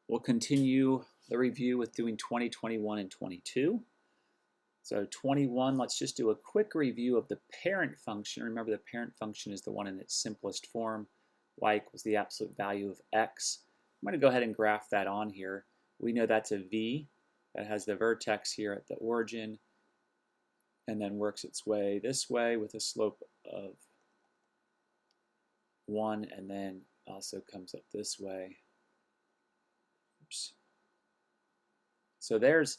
We'll continue the review with doing 20, 21, and 22. So 21, let's just do a quick review of the parent function. Remember, the parent function is the one in its simplest form. Y equals the absolute value of x. I'm going to go ahead and graph that on here. We know that's a v that has the vertex here at the origin and then works its way this way with a slope of 1 and then also comes up this way. Oops. So there's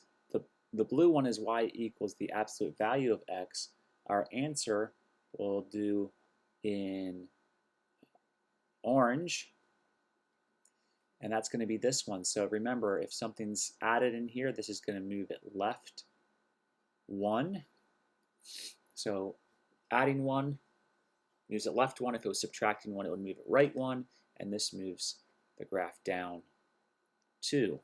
the blue one is y equals the absolute value of x. Our answer we'll do in orange, and that's going to be this one. So remember, if something's added in here, this is going to move it left 1. So adding 1 moves it left 1. If it was subtracting 1, it would move it right 1, and this moves the graph down 2.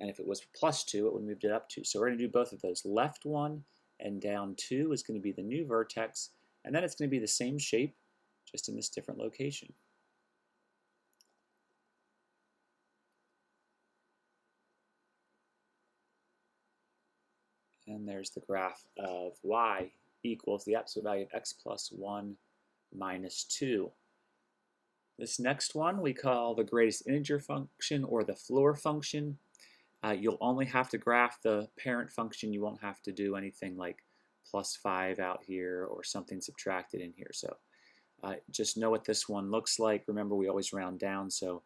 And if it was plus 2, it would move it up 2. So we're going to do both of those. Left 1 and down 2 is going to be the new vertex, and then it's going to be the same shape, just in this different location. And there's the graph of y equals the absolute value of x plus 1 minus 2. This next one we call the greatest integer function, or the floor function. You'll only have to graph the parent function. You won't have to do anything like plus 5 out here or something subtracted in here. So just know what this one looks like. Remember, we always round down, so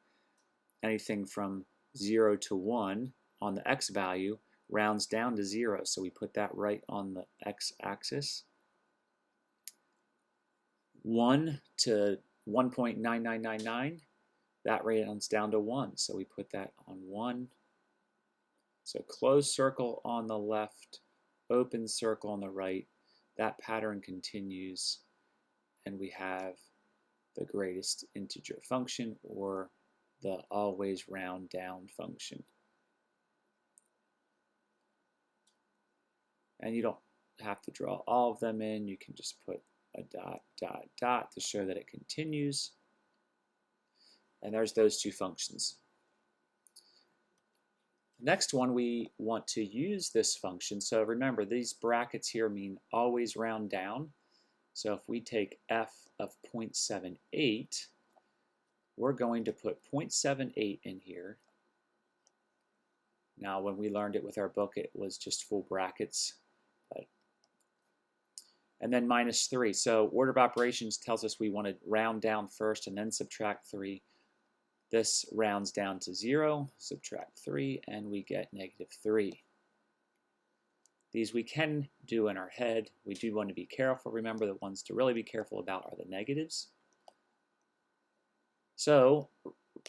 anything from 0 to 1 on the x value rounds down to 0. So we put that right on the x-axis. 1 to 1.9999, that rounds down to 1. So we put that on 1. So closed circle on the left, open circle on the right. That pattern continues, and we have the greatest integer function, or the always round down function. And you don't have to draw all of them in. You can just put a dot, dot, dot to show that it continues. And there's those two functions. Next one, we want to use this function. So remember, these brackets here mean always round down. So if we take f of 0.78, we're going to put 0.78 in here. Now, when we learned it with our book, it was just full brackets. And then minus 3. So order of operations tells us we want to round down first and then subtract 3. This rounds down to 0, subtract 3, and we get negative 3. These we can do in our head. We do want to be careful. Remember, the ones to really be careful about are the negatives. So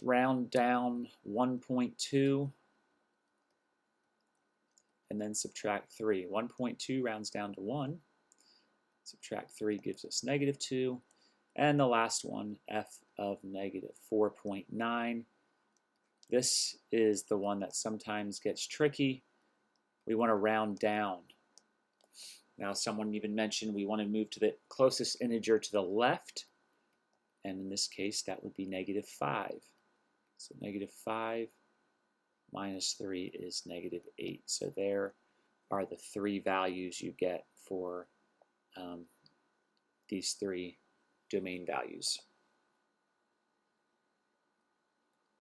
round down 1.2 and then subtract 3. 1.2 rounds down to 1. Subtract 3 gives us negative 2. And the last one, f of negative 4.9. This is the one that sometimes gets tricky. We want to round down. Now, someone even mentioned we want to move to the closest integer to the left. And in this case, that would be negative 5. So negative 5 minus 3 is negative 8. So there are the 3 values you get for these 3 domain values.